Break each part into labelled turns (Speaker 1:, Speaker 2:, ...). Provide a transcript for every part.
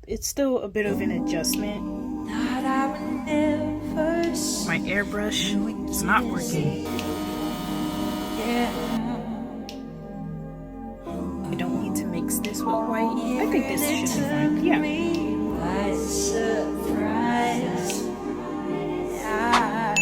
Speaker 1: It's still a bit of an adjustment. My airbrush is not working. I don't need to mix this with white. I think this should be fine. Yeah.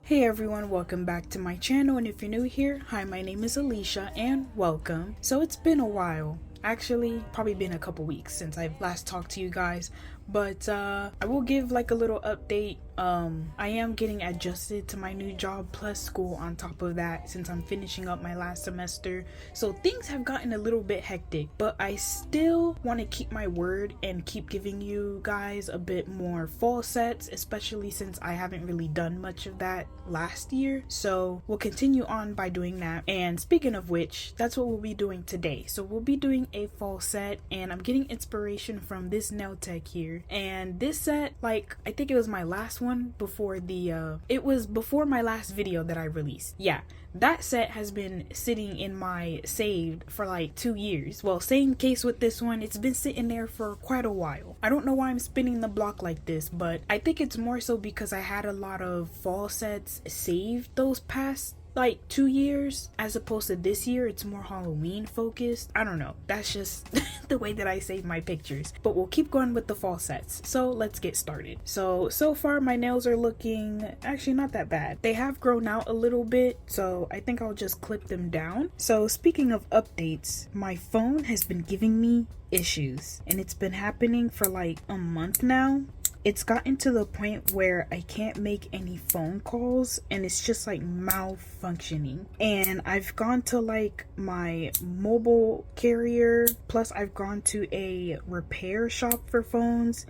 Speaker 1: Hey everyone, welcome back to my channel, and if you're new here, hi, my name is Eleasha and welcome. So it's been a while. Actually, probably been a couple weeks since I've last talked to you guys, but I will give like a little update. I am getting adjusted to my new job plus school on top of that since I'm finishing up my last semester, so things have gotten a little bit hectic, but I still want to keep my word and keep giving you guys a bit more fall sets, especially since I haven't really done much of that last year. So we'll continue on by doing that. And speaking of which, that's what we'll be doing today. So we'll be doing a fall set, and I'm getting inspiration from this nail tech here. And this set, like, I think it was my last one before the it was before my last video that I released. Yeah, that set has been sitting in my saved for like 2 years. Well, same case with this one, it's been sitting there for quite a while. I don't know why I'm spinning the block like this, but I think it's more so because I had a lot of fall sets saved those past like 2 years, as opposed to this year it's more Halloween focused. I don't know, that's just the way that I save my pictures, but we'll keep going with the fall sets. So let's get started. So far my nails are looking actually not that bad. They have grown out a little bit, so I think I'll just clip them down. So speaking of updates, my phone has been giving me issues, and it's been happening for like a month now. It's gotten to the point where I can't make any phone calls, and it's just like malfunctioning. And I've gone to like my mobile carrier, plus I've gone to a repair shop for phones,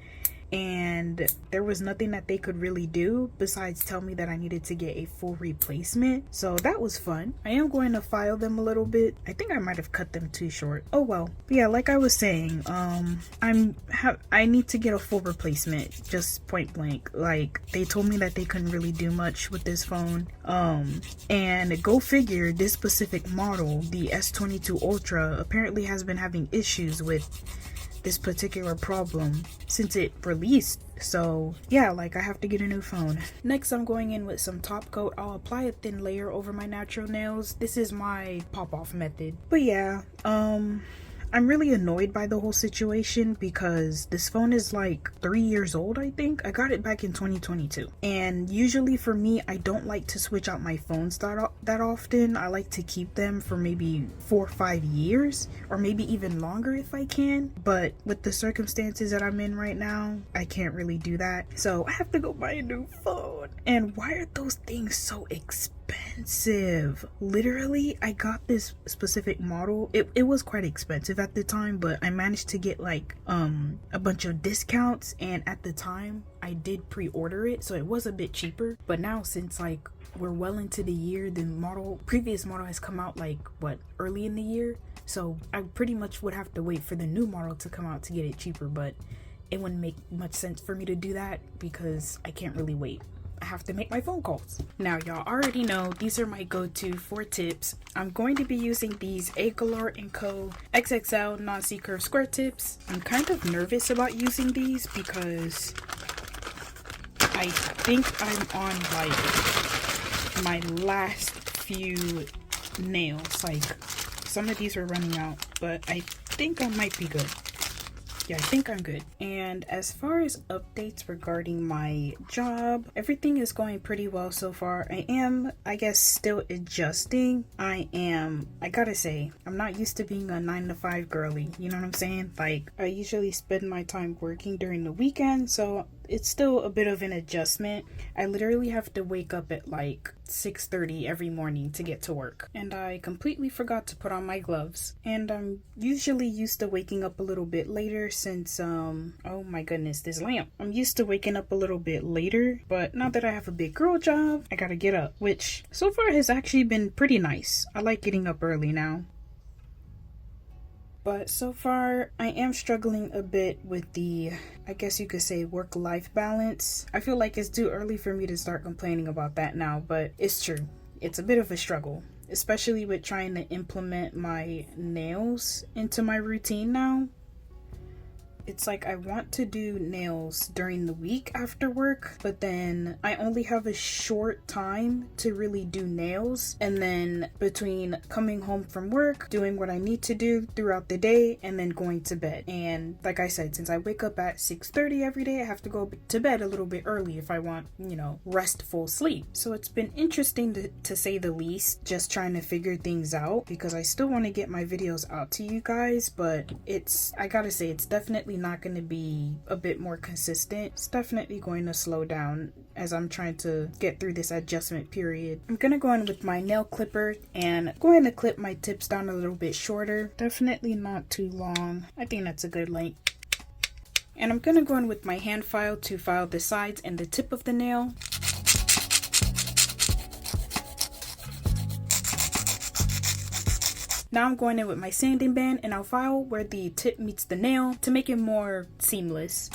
Speaker 1: and there was nothing that they could really do besides tell me that I needed to get a full replacement. So that was fun. I am going to file them a little bit. I think I might have cut them too short. Oh well. But yeah, like I was saying, I need to get a full replacement, just point blank. Like, they told me that they couldn't really do much with this phone. And go figure, this specific model, the S22 Ultra, apparently has been having issues with this particular problem since it released. So yeah, like, I have to get a new phone. Next, I'm going in with some top coat. I'll apply a thin layer over my natural nails. This is my pop-off method. But yeah, I'm really annoyed by the whole situation because this phone is like 3 years old, I think. I got it back in 2022. And usually for me, I don't like to switch out my phones that often. I like to keep them for maybe 4 or 5 years, or maybe even longer if I can. But with the circumstances that I'm in right now, I can't really do that. So I have to go buy a new phone. And why are those things so expensive? Literally, I got this specific model. It was quite expensive at the time, but I managed to get like a bunch of discounts, and at the time I did pre-order it, so it was a bit cheaper. But now, since like we're well into the year, the previous model has come out like what, early in the year, so I pretty much would have to wait for the new model to come out to get it cheaper. But it wouldn't make much sense for me to do that because I can't really wait. I have to make my phone calls. Now, y'all already know these are my go-to for tips. I'm going to be using these 𝓕𝓲𝓸𝓭 XXL non-C-curve square tips. I'm kind of nervous about using these because I think I'm on like my last few nails. Like, some of these are running out, but I think I might be good. Yeah, I think I'm good. And as far as updates regarding my job, everything is going pretty well so far. I am, I guess, still adjusting. I gotta say, I'm not used to being a 9-to-5 girly. You know what I'm saying? Like, I usually spend my time working during the weekend, so it's still a bit of an adjustment. I literally have to wake up at like 6:30 every morning to get to work, and I completely forgot to put on my gloves. And I'm usually used to waking up a little bit later since oh my goodness, this lamp. I'm used to waking up a little bit later, but now that I have a big girl job, I gotta get up, which so far has actually been pretty nice. I like getting up early now. But so far, I am struggling a bit with the, I guess you could say, work-life balance. I feel like it's too early for me to start complaining about that now, but it's true. It's a bit of a struggle, especially with trying to implement my nails into my routine now. it's like I want to do nails during the week after work, but then I only have a short time to really do nails, and then between coming home from work, doing what I need to do throughout the day, and then going to bed. And like I said, since I wake up at 6:30 every day, I have to go to bed a little bit early if I want, you know, restful sleep. So it's been interesting to say the least, just trying to figure things out, because I still want to get my videos out to you guys, but I gotta say, it's definitely not going to be a bit more consistent. It's definitely going to slow down as I'm trying to get through this adjustment period. I'm gonna go in with my nail clipper and going to clip my tips down a little bit shorter, definitely not too long. I think that's a good length. And I'm gonna go in with my hand file to file the sides and the tip of the nail. Now I'm going in with my sanding band and I'll file where the tip meets the nail to make it more seamless.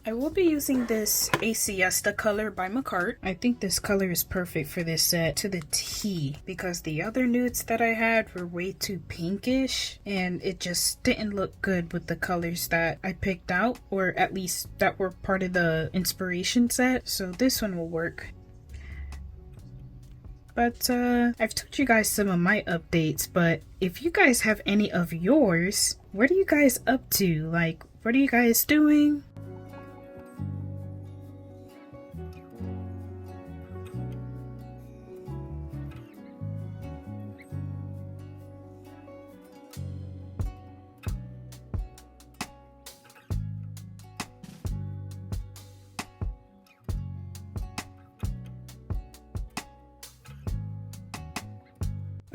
Speaker 1: I will be using this Siesta color by 𝓬𝓸𝓭𝓮. I think this color is perfect for this set to the T, because the other nudes that I had were way too pinkish and it just didn't look good with the colors that I picked out, or at least that were part of the inspiration set. So this one will work. But I've told you guys some of my updates, but if you guys have any of yours, what are you guys up to? Like, what are you guys doing?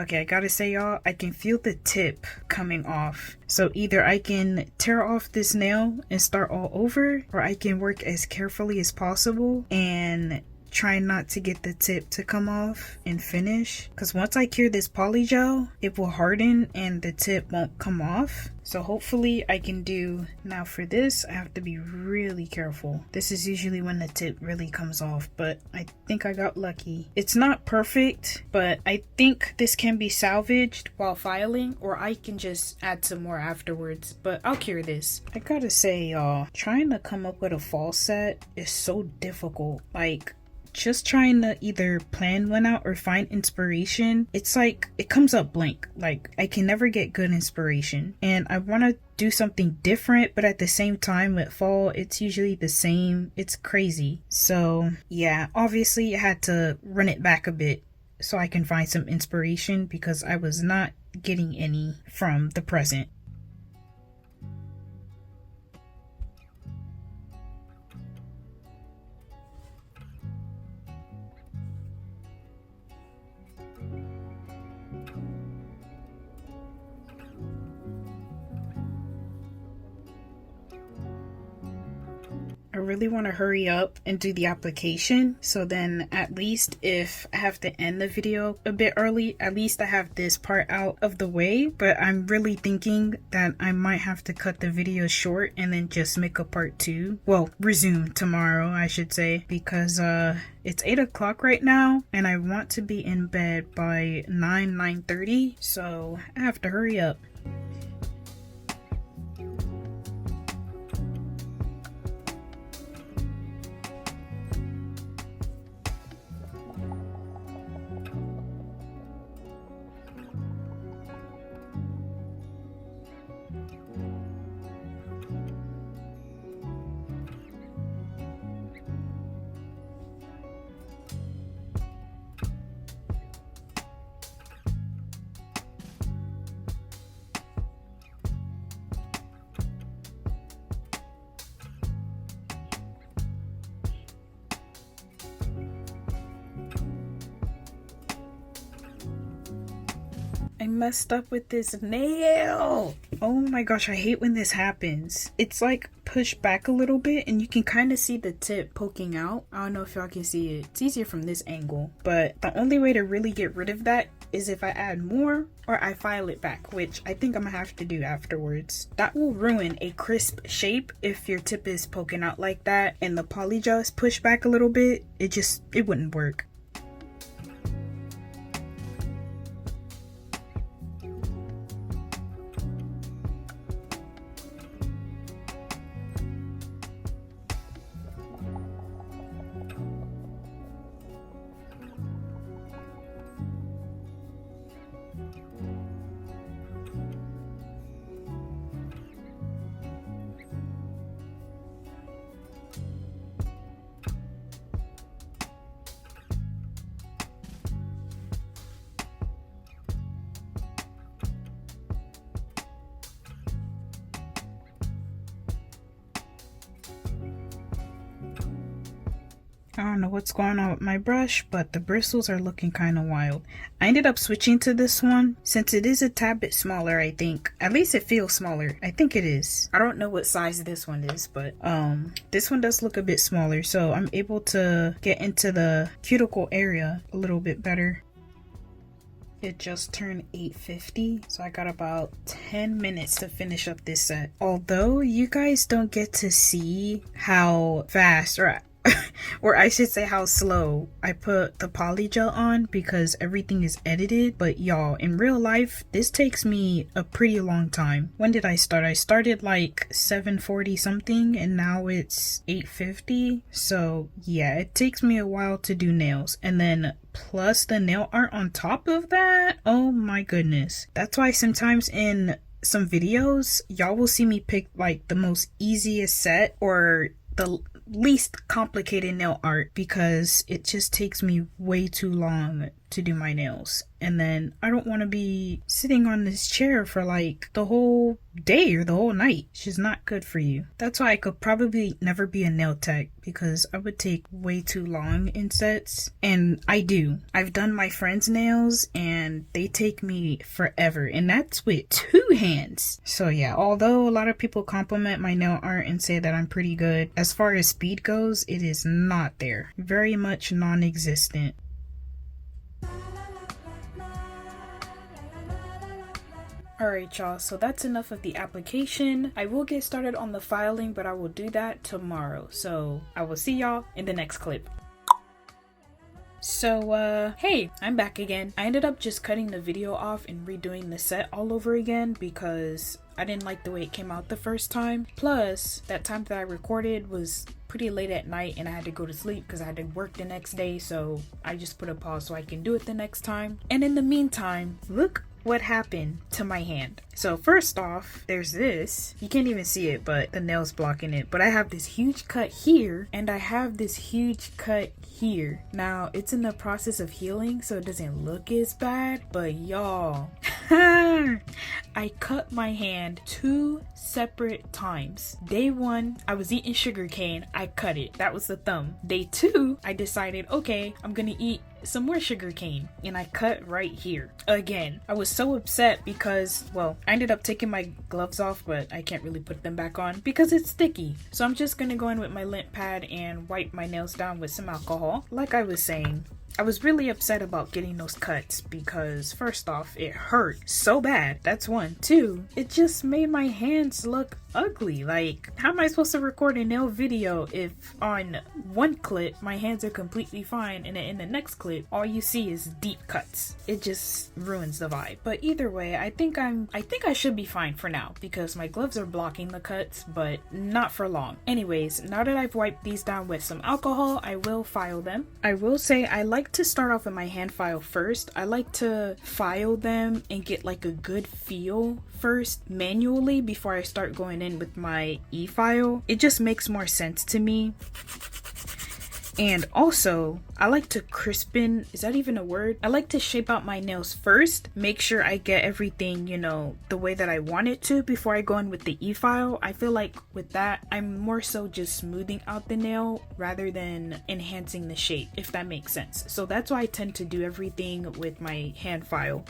Speaker 1: Okay, I gotta say, y'all, I can feel the tip coming off. So either I can tear off this nail and start all over, or I can work as carefully as possible and try not to get the tip to come off and finish. Because once I cure this polygel, it will harden and the tip won't come off. So hopefully I can do. Now for this, I have to be really careful. This is usually when the tip really comes off, but I think I got lucky. It's not perfect, but I think this can be salvaged while filing, or I can just add some more afterwards, but I'll cure this. I gotta say, y'all, trying to come up with a fall set is so difficult. Like, just trying to either plan one out or find inspiration, it's like it comes up blank. Like, I can never get good inspiration, and I want to do something different, but at the same time with fall, it's usually the same. It's crazy. So yeah, obviously I had to run it back a bit so I can find some inspiration, because I was not getting any from the present. I really want to hurry up and do the application, so then at least if I have to end the video a bit early, at least I have this part out of the way. But I'm really thinking that I might have to cut the video short and then just make a part 2. Well, resume tomorrow, I should say, because it's 8 o'clock right now and I want to be in bed by 9:30, so I have to hurry up. I messed up with this nail. Oh my gosh, I hate when this happens. It's like pushed back a little bit and you can kind of see the tip poking out. I don't know if y'all can see it. It's easier from this angle, but the only way to really get rid of that is if I add more or I file it back, which I think I'm gonna have to do afterwards. That will ruin a crisp shape if your tip is poking out like that and the polygel is pushed back a little bit. It wouldn't work. I don't know what's going on with my brush, but the bristles are looking kind of wild. I ended up switching to this one since it is a tad bit smaller, I think. At least it feels smaller. I think it is. I don't know what size this one is, but this one does look a bit smaller, so I'm able to get into the cuticle area a little bit better. It just turned 8:50, so I got about 10 minutes to finish up this set. Although you guys don't get to see how fast, or I should say how slow I put the polygel on because everything is edited, but y'all, in real life this takes me a pretty long time. When did I start? I started like 7:40 something and now it's 8:50, so yeah, it takes me a while to do nails, and then plus the nail art on top of that. Oh my goodness. That's why sometimes in some videos y'all will see me pick like the most easiest set or the least complicated nail art because it just takes me way too long to do my nails, and then I don't want to be sitting on this chair for like the whole day or the whole night. It's just not good for you. That's why I could probably never be a nail tech, because I would take way too long in sets, and I've done my friends' nails and they take me forever, and that's with 2 hands. So yeah, although a lot of people compliment my nail art and say that I'm pretty good, as far as speed goes, it is not there. Very much non-existent. Alright y'all, so that's enough of the application. I will get started on the filing, but I will do that tomorrow. So I will see y'all in the next clip. So hey, I'm back again. I ended up just cutting the video off and redoing the set all over again because I didn't like the way it came out the first time. Plus, that time that I recorded was pretty late at night and I had to go to sleep because I had to work the next day, so I just put a pause so I can do it the next time. And in the meantime, look what happened to my hand. So first off, there's this. You can't even see it, but the nail's blocking it. But I have this huge cut here and I have this huge cut here. Now, it's in the process of healing, so it doesn't look as bad, but y'all, I cut my hand 2 separate times. Day 1, I was eating sugar cane. I cut it. That was the thumb. Day 2, I decided, okay, I'm gonna eat some more sugar cane, and I cut right here again. I was so upset because, well, I ended up taking my gloves off, but I can't really put them back on because it's sticky. So I'm just gonna go in with my lint pad and wipe my nails down with some alcohol. Like I was saying, I was really upset about getting those cuts because first off, it hurt so bad. That's 1. 2, it just made my hands look ugly. Like, how am I supposed to record a nail video if on one clip my hands are completely fine and in the next clip all you see is deep cuts? It just ruins the vibe. But either way, I think I should be fine for now because my gloves are blocking the cuts, but not for long. Anyways, now that I've wiped these down with some alcohol, I will file them. I will say I like to start off with my hand file first. I like to file them and get like a good feel first manually before I start going in with my e-file. It just makes more sense to me. And also, I like to crispen, is that even a word? I like to shape out my nails first, make sure I get everything, you know, the way that I want it to before I go in with the e-file. I feel like with that, I'm more so just smoothing out the nail rather than enhancing the shape, if that makes sense. So that's why I tend to do everything with my hand file.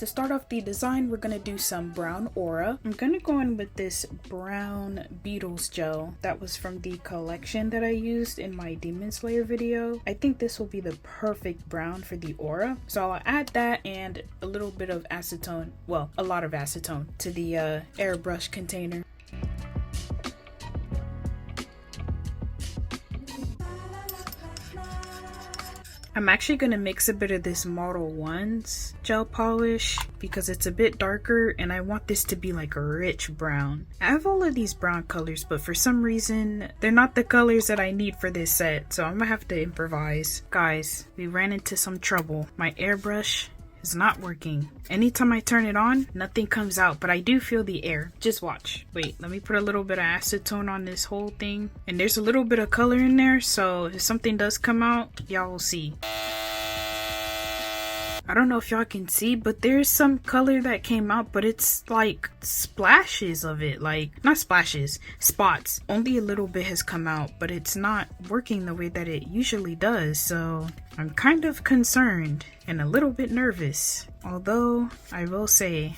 Speaker 1: to start off the design, we're going to do some brown aura. I'm going to go in with this brown Beetles gel that was from the collection that I used in my Demon Slayer video. I think this will be the perfect brown for the aura. So I'll add that and a little bit of acetone, well, a lot of acetone to the airbrush container. I'm actually going to mix a bit of this Model 1's gel polish because it's a bit darker and I want this to be like a rich brown. I have all of these brown colors, but for some reason they're not the colors that I need for this set, so I'm gonna have to improvise. Guys, we ran into some trouble. My airbrush is not working. Anytime I turn it on, nothing comes out, but I do feel the air. Just watch. Wait, let me put a little bit of acetone on this whole thing. And there's a little bit of color in there, so if something does come out, y'all will see. I don't know if y'all can see, but there's some color that came out, but it's like splashes of it. Like, not splashes, spots. Only a little bit has come out, but it's not working the way that it usually does, so I'm kind of concerned and a little bit nervous. Although, I will say,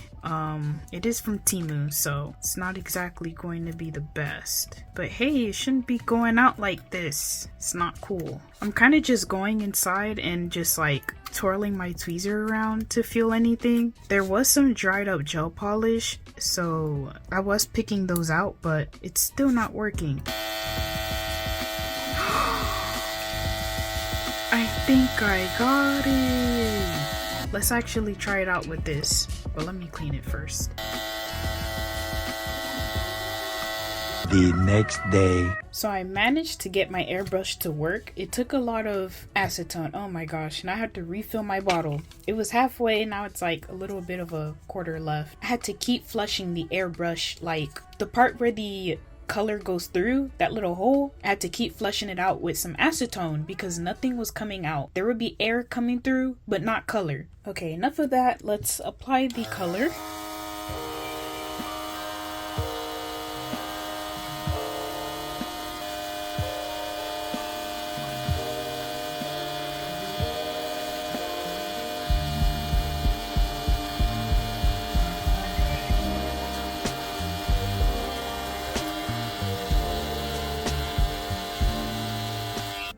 Speaker 1: it is from Temu, so it's not exactly going to be the best. But hey, it shouldn't be going out like this. It's not cool. I'm kind of just going inside and just like twirling my tweezer around to feel anything. There was some dried up gel polish, so I was picking those out, but it's still not working. I think I got it. Let's actually try it out with this, but let me clean it first.
Speaker 2: The next day.
Speaker 1: So I managed to get my airbrush to work. It took a lot of acetone. Oh my gosh, and I had to refill my bottle. It was halfway, now it's like a little bit of a quarter left. I had to keep flushing the airbrush, like the part where the color goes through that little hole. I had to keep flushing it out with some acetone because nothing was coming out. There would be air coming through, but not color. Okay, enough of that. Let's apply the color.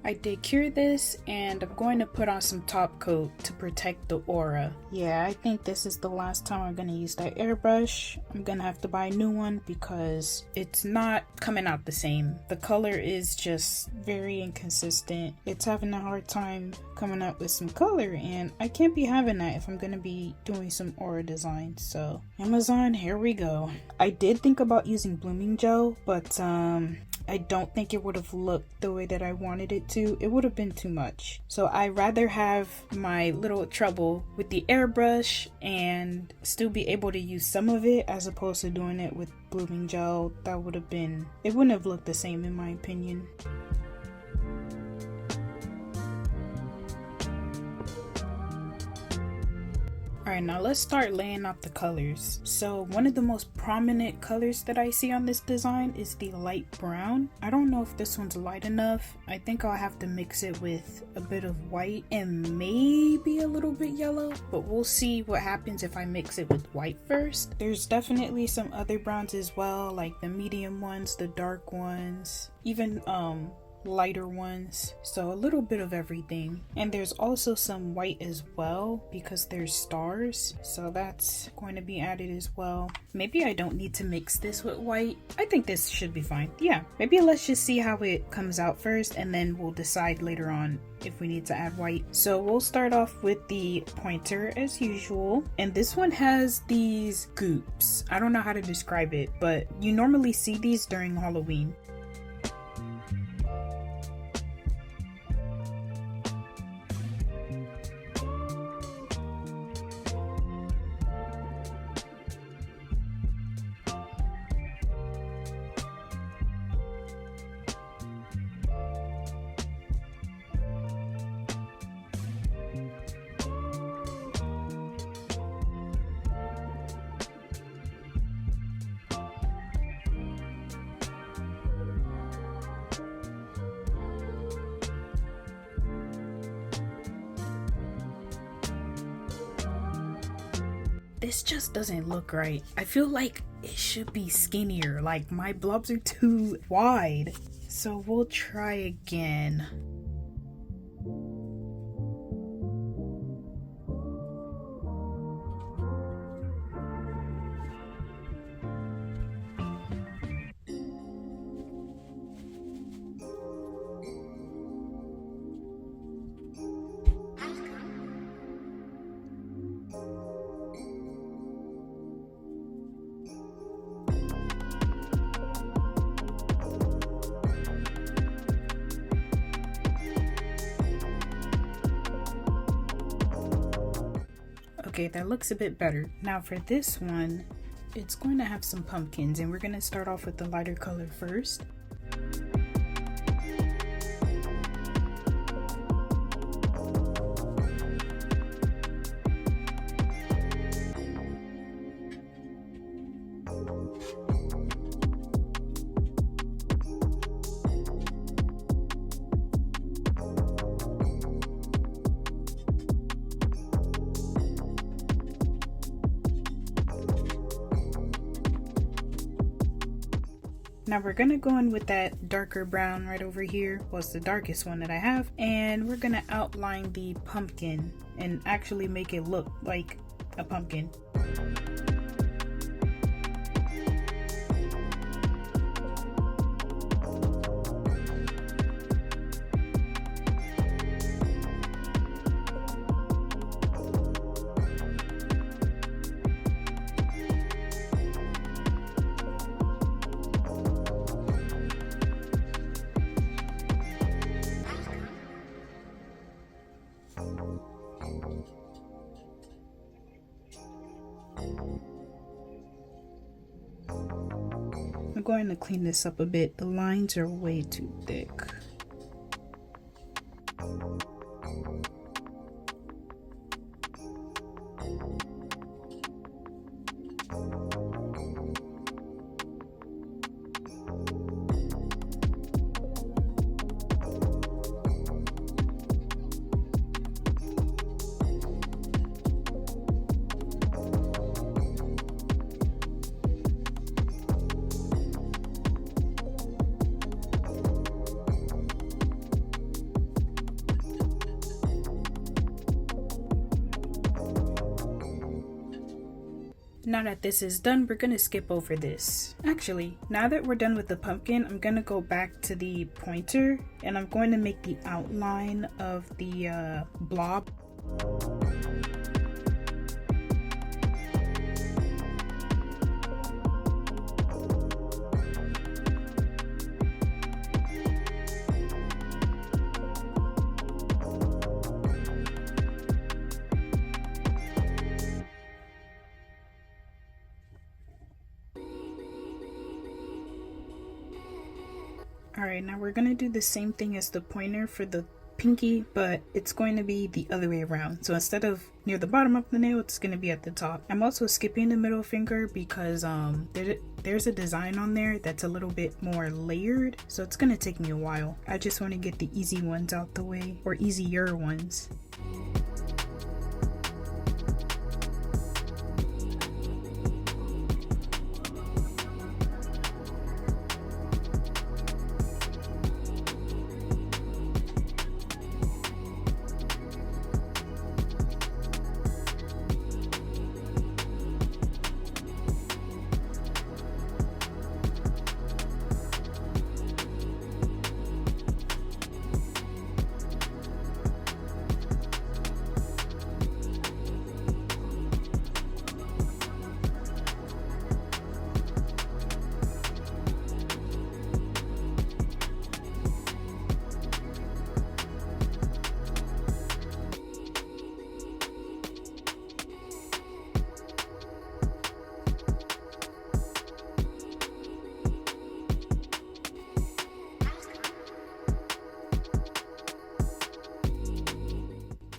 Speaker 1: I did cure this and I'm going to put on some top coat to protect the aura. Yeah, I think this is the last time I'm going to use that airbrush. I'm going to have to buy a new one because it's not coming out the same. The color is just very inconsistent. It's having a hard time coming up with some color and I can't be having that if I'm going to be doing some aura design. So Amazon, here we go. I did think about using blooming gel, but I don't think it would have looked the way that I wanted it to. It would have been too much. So I rather have my little trouble with the airbrush and still be able to use some of it as opposed to doing it with blooming gel. That would have been, it wouldn't have looked the same in my opinion. Alright, now let's start laying out the colors. So one of the most prominent colors that I see on this design is the light brown. I don't know if this one's light enough. I think I'll have to mix it with a bit of white and maybe a little bit yellow, but we'll see what happens if I mix it with white first. There's definitely some other browns as well, like the medium ones, the dark ones, even lighter ones, so a little bit of everything. And there's also some white as well because there's stars, so that's going to be added as well. Maybe I don't need to mix this with white. I think this should be fine. Yeah, maybe let's just see how it comes out first and then we'll decide later on if we need to add white. So we'll start off with the pointer as usual, and this one has these goops. I don't know how to describe it, but you normally see these during Halloween. this just doesn't look right. I feel like it should be skinnier. Like my blobs are too wide. So we'll try again. Okay, that looks a bit better. Now for this one, it's going to have some pumpkins, and we're going to start off with the lighter color first. Now we're gonna go in with that darker brown right over here. Well, it's the darkest one that I have. And we're gonna outline the pumpkin and actually make it look like a pumpkin. I'm going to clean this up a bit. The lines are way too thick. Now that this is done, we're gonna skip over this. Actually, now that we're done with the pumpkin, I'm gonna go back to the pointer and I'm going to make the outline of the blob. Alright, now we're going to do the same thing as the pointer for the pinky, but it's going to be the other way around. So instead of near the bottom of the nail, it's going to be at the top. I'm also skipping the middle finger because there's a design on there that's a little bit more layered, so it's going to take me a while. I just want to get the easy ones out the way, or easier ones.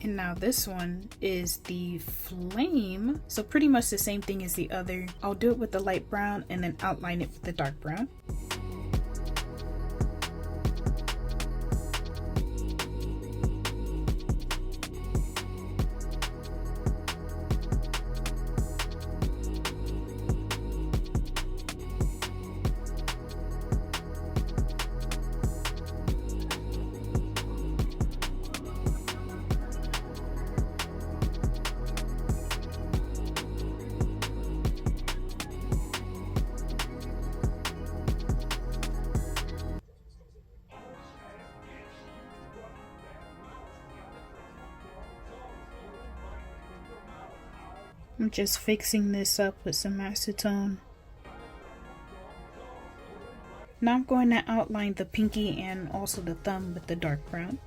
Speaker 1: And now this one is the flame, so pretty much the same thing as the other. I'll do it with the light brown and then outline it with the dark brown. I'm just fixing this up with some acetone. Now I'm going to outline the pinky and also the thumb with the dark brown.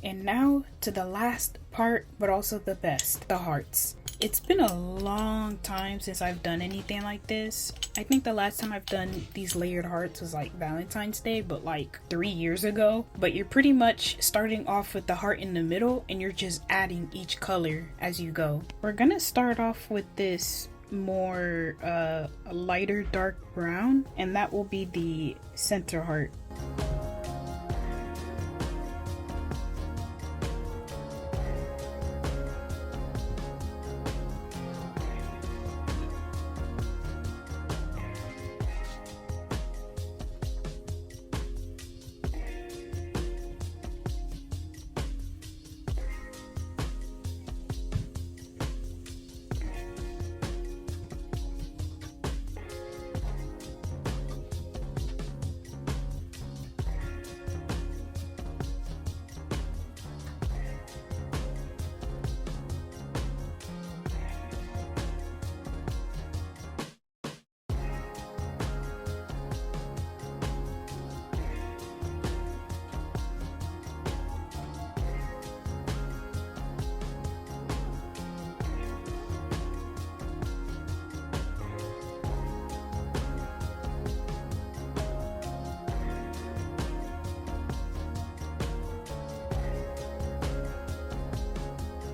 Speaker 1: And now to the last part, but also the best, the hearts. It's been a long time since I've done anything like this. I think the last time I've done these layered hearts was like Valentine's Day, but like 3 years ago. But you're pretty much starting off with the heart in the middle and you're just adding each color as you go. We're gonna start off with this more lighter dark brown, and that will be the center heart.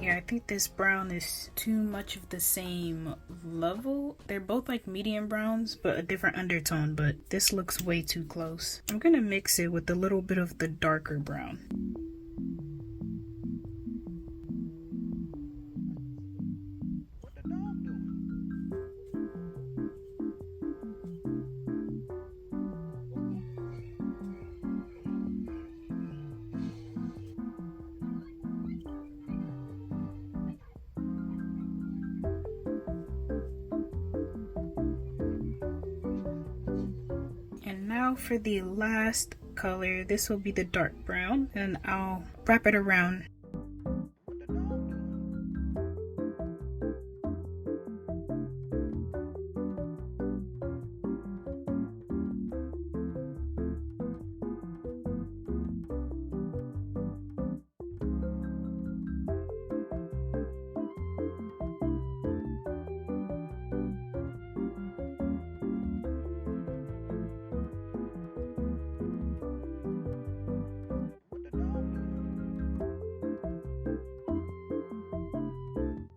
Speaker 1: Yeah, I think this brown is too much of the same level. They're both like medium browns, but a different undertone, but this looks way too close. I'm gonna mix it with a little bit of the darker brown. Now for the last color, this will be the dark brown, and I'll wrap it around.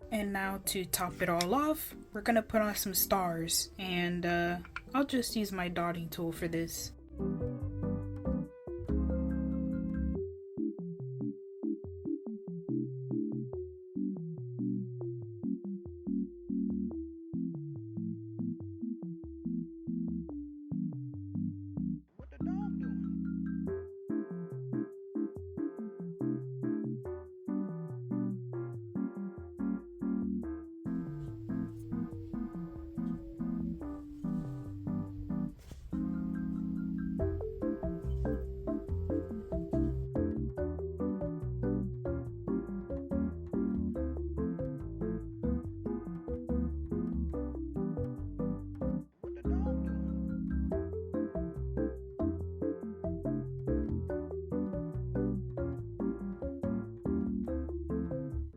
Speaker 1: And now to top it all off, we're gonna put on some stars, and I'll just use my dotting tool for this.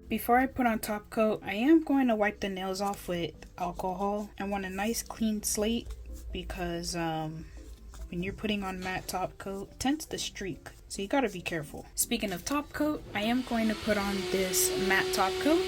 Speaker 1: Before I put on top coat, I am going to wipe the nails off with alcohol. I want a nice clean slate because when you're putting on matte top coat, it tends to streak, so you gotta be careful. Speaking of top coat, I am going to put on this matte top coat.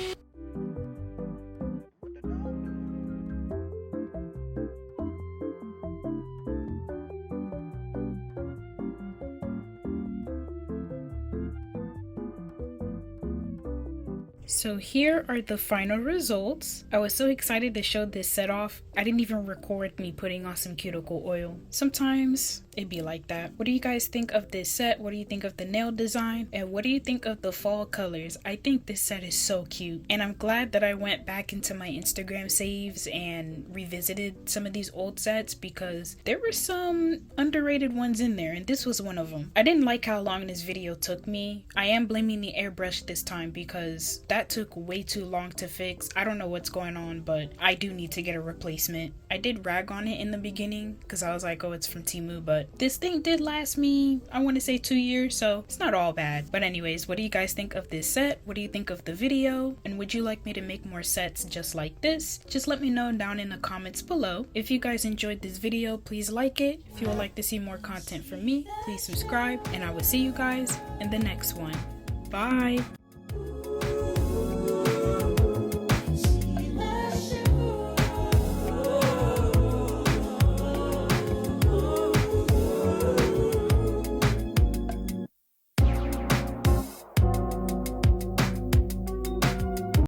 Speaker 1: So here are the final results. I was so excited to show this set off. I didn't even record me putting on some cuticle oil. Sometimes it'd be like that. What do you guys think of this set? What do you think of the nail design? And what do you think of the fall colors? I think this set is so cute. And I'm glad that I went back into my Instagram saves and revisited some of these old sets because there were some underrated ones in there and this was one of them. I didn't like how long this video took me. I am blaming the airbrush this time because that took way too long to fix. I don't know what's going on, but I do need to get a replacement. I did rag on it in the beginning because I was like, oh, it's from Temu, but this thing did last me, I want to say 2 years, so it's not all bad. But anyways, what do you guys think of this set? What do you think of the video? And would you like me to make more sets just like this? Just let me know down in the comments below. If you guys enjoyed this video, please like it. If you would like to see more content from me, please subscribe, and I will see you guys in the next one. Bye!